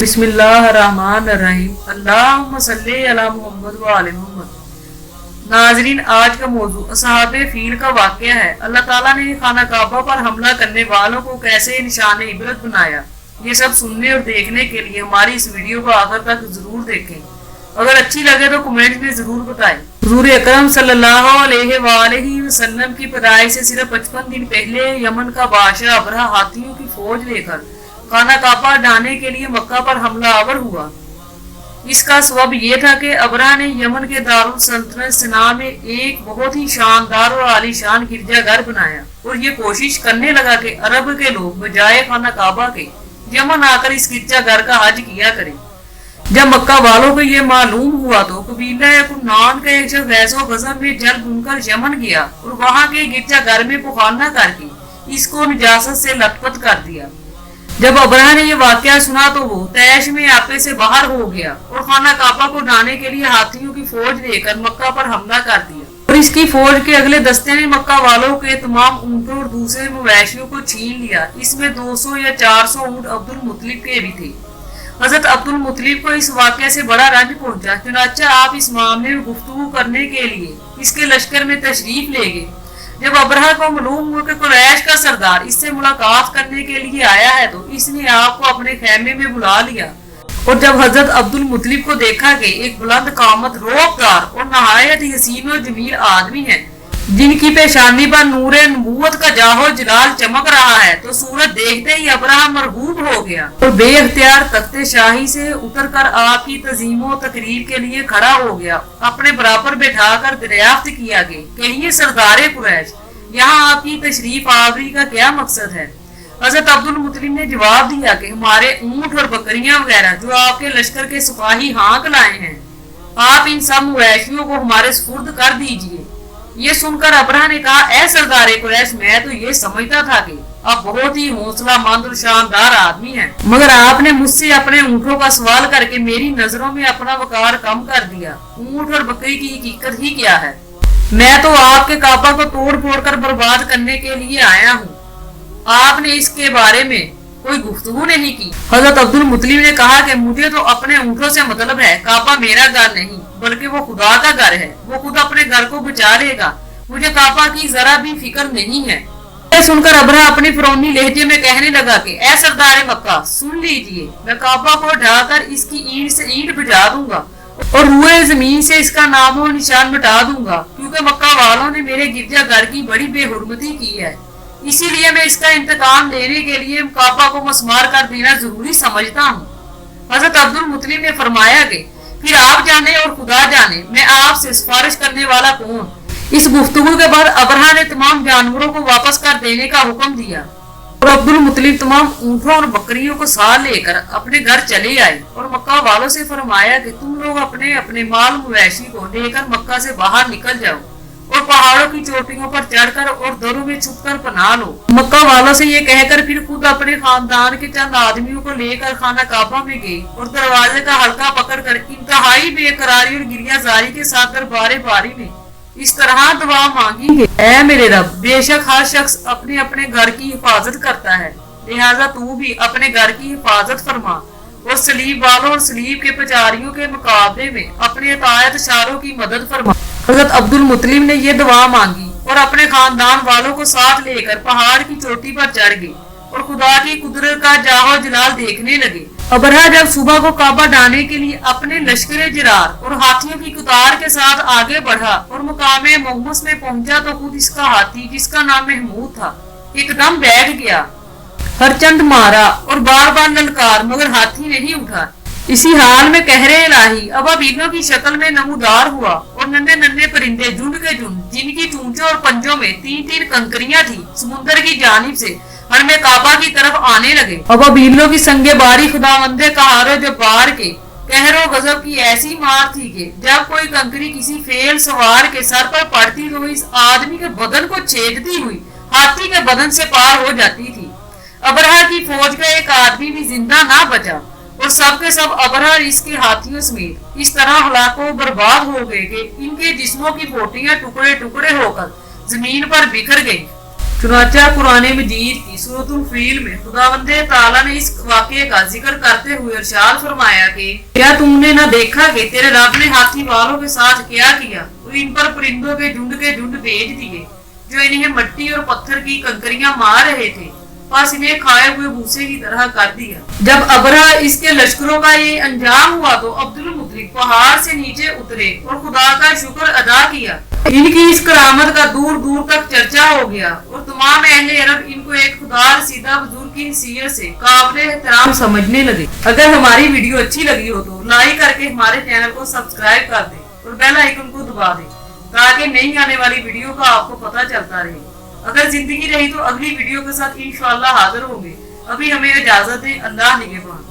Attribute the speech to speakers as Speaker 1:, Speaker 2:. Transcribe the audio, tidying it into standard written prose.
Speaker 1: बिस्मिल्लाहिर्रहमानिर्रहीम। अल्लाहुम्मा सल्ली अला मुहम्मद व आले मुहम्मद। नाजरीन, आज का मौजू असहाबे फील का वाकया है। अल्लाह ताला ने खाना काबा पर हमला करने वालों को कैसे निशान इबरत बनाया, ये सब सुनने और देखने के लिए हमारी इस वीडियो को आखिर तक जरूर देखें। अगर अच्छी लगे तो कमेंट में जरूर बताएं। हुजूर अकरम सल्लल्लाहु अलैहि वसल्लम की पैदाइश से सिर्फ 55 दिन पहले यमन का बादशाह अबरहा हाथियों की फौज लेकर खाना काबा ढाने के लिए मक्का पर हमलावर हुआ। इसका सबब यह था कि अबरहा ने यमन के दारुल सल्तनत सना में एक बहुत ही शानदार और आलीशान गिरजाघर बनाया और ये कोशिश करने लगा कि अरब के लोग बजाय खाना काबा के यमन आकर इस गिरजाघर का हज किया करें। जब मक्का वालों को ये मालूम हुआ तो कबीला कुन्नान का एक शख्स गैसो गजब में जल बुनकर यमन गया और वहां के गिरजाघर में पुखाना करके इसको निजासत से लथपथ कर दिया। जब अबरहा ने ये वाकया सुना तो वो तैश में आपे से बाहर हो गया और खाना काबा को ढाने के लिए हाथियों की फौज लेकर मक्का पर हमला कर दिया। और इसकी फौज के अगले दस्ते ने मक्का वालों के तमाम ऊंटों और दूसरे मवेशियों को छीन लिया। इसमें 200 या 400 ऊंट अब्दुल मुत्तलिब के भी थे। हजरत अब्दुल मुत्तलिब को इस वाकये से बड़ा रंज पहुंचा। चुनाचा आप इस मामले में गुफ्तगू करने के लिए इसके लश्कर में तशरीफ ले गए। जब अबरहा को मालूम हुआ कि कुरैश का सरदार इससे मुलाकात करने के लिए आया है तो इसने आपको अपने खेमे में बुला लिया। और जब हजरत अब्दुल मुत्तलिब को देखा कि एक बुलंद कामत रोबदार और नहायत ही हसीन और जमील आदमी है जिनकी पेशानी पर नूरे नबूवत का जाहो जलाल चमक रहा है, तो सूरत देखते ही अबरहा मरहूब हो गया और बेअख्तियार तख्ते शाही से उतरकर आपकी तजीमो तकरीर के लिए खड़ा हो गया। अपने बराबर बैठाकर दरियाफ्त किया कि ये सरदारे कुरैश, यहाँ आपकी तशरीफ आवरी का क्या मकसद है। हजरत अब्दुल मुत्तलिब ने जवाब दिया कि हमारे ऊंट और बकरियां वगैरह जो आपके लश्कर के सिपाही हाँक लाए हैं, आप इन सब मवेशियों को हमारे सुपुर्द कर दीजिए। ये सुनकर अबरहा ने कहा, ऐ सरदारे कुरैश, मैं तो ये समझता था कि आप बहुत ही हौसलामंद और शानदार आदमी हैं, मगर आपने मुझसे अपने ऊँटों का सवाल करके मेरी नजरों में अपना वकार कम कर दिया। ऊँट और बकरी की हकीकत ही क्या है? मैं तो आपके काबा को तोड़ फोड़ कर बर्बाद करने के लिए आया हूँ। आपने इसके बारे में कोई गुफ्तगू नहीं की। हजरत अब्दुल मुत्तलिब ने कहा कि मुझे तो अपने ऊँटों से मतलब है। काबा मेरा घर नहीं बल्कि वो खुदा का घर है। वो खुद अपने घर को बचा लेगा। मुझे काबा की जरा भी फिक्र नहीं है। सुनकर अबरहा अपनी फिरौनी लहजे में कहने लगा कि ऐ सरदार मक्का, सुन लीजिए, मैं काबा को ढाकर इसकी ईंट से ईंट बुझा दूंगा और रुए जमीन से इसका नामो निशान मिटा दूंगा, क्योंकि मक्का वालों ने मेरे गिरजाघर की बड़ी बेहुरमती की है। इसीलिए मैं इसका इंतकाम लेने के लिए काबा को मस्मार कर देना जरूरी समझता हूँ। हजरत अब्दुल मुत्तलिब ने फरमाया कि फिर आप जाने और खुदा जाने मैं आपसे सिफारिश करने वाला कौन। इस गुफ्तगू के बाद अबरहा ने तमाम जानवरों को वापस कर देने का हुक्म दिया और अब्दुल मुत्तलिब तमाम ऊँटों और बकरियों को साथ लेकर अपने घर चले आए और मक्का वालों से फरमाया कि तुम लोग अपने अपने माल मवेशी को लेकर मक्का से बाहर निकल जाओ और पहाड़ों की चोटियों पर चढ़कर और दरों में छुपकर पनाह लो। मक्का वालों से ये कहकर फिर खुद अपने खानदान के चंद आदमियों को लेकर खाना काबा में गए और दरवाजे का हल्का पकड़कर इंतहाई बेकरारी और गिरियाजारी के साथ दरबारे बारी में इस तरह दुआ मांगी कि ऐ मेरे रब, बेशक हर शख्स अपने अपने घर की हिफाजत करता है, लिहाजा तू भी अपने घर की हिफाजत फरमा और सलीब वालों और सलीब के प्रचारियों के मुकाबले में अपने अतायत शारों की मदद फरमा। हजरत अब्दुल मुत्तलिब ने ये दुआ मांगी और अपने खानदान वालों को साथ लेकर पहाड़ की चोटी पर चढ़ गए और खुदा की कुदरत का जाहो जलाल देखने लगे। अबरहा जब सुबह को काबा ढाने के लिए अपने लश्कर जरार और हाथियों की कतार के साथ आगे बढ़ा और मुकामे मोहम्मस में पहुंचा तो खुद इसका हाथी, जिसका नाम महमूद था, एकदम बैठ गया। हर चंद मारा और बार बार ललकार, मगर हाथी नहीं उठा। इसी हाल में कहरे इलाही अबाबीलों की शक्ल में नमूदार हुआ और नन्हे नन्हे परिंदे झुंड के झुंड, जिनकी चूंचों और पंजों में 3-3 कंकरियां थी, समुद्र की जानिब से हरमे काबा की तरफ आने लगे। अबाबीलों की संगे बारी खुदावंदे कहारो जो बार के कहरो गजब की ऐसी मार थी कि जब कोई कंकरी किसी फेल सवार के सर पर पड़ती तो इस आदमी के बदन को छेदती हुई हाथी के बदन से पार हो जाती थी। अबरहा की फौज का एक आदमी भी जिंदा ना बचा और सब के सब अबरहा इसके हाथियों समेत इस तरह हलाको बर्बाद हो गए कि इनके जिस्मों की बोटियां टुकड़े टुकड़े होकर जमीन पर बिखर गई। चुनाचा कुरान मजीद की सूरतुल फील में खुदावंदे ताला ने इस वाक़ये का जिक्र करते हुए इरशाद फरमाया कि क्या तुमने न देखा कि तेरे रब ने हाथी वालों के साथ क्या किया, वो इन पर परिंदों के झुंड भेज दिए जो इन्हें मट्टी और पत्थर की कंकरियां मार रहे थे, बस इन्हें खाए हुए भूसे की तरह कर दिया। जब अबरा इसके लश्करों का ये अंजाम हुआ तो अब्दुल मुत्तलिब पहाड़ से नीचे उतरे और खुदा का शुक्र अदा किया। इनकी इस करामत का दूर दूर तक चर्चा हो गया और तमाम अहले अरब इनको एक खुदा रसीदा बुजुर्ग की हैसियत से काबिल एहतराम समझने लगे। अगर हमारी वीडियो अच्छी लगी हो तो लाइक करके हमारे चैनल को सब्सक्राइब कर दें और बेल आइकन को दबा दें ताकि नई आने वाली वीडियो का आपको पता चलता रहे। अगर जिंदगी रही तो अगली वीडियो के साथ इंशाअल्लाह हाजिर होंगे। अभी हमें इजाजत है। अल्लाह निगहबान।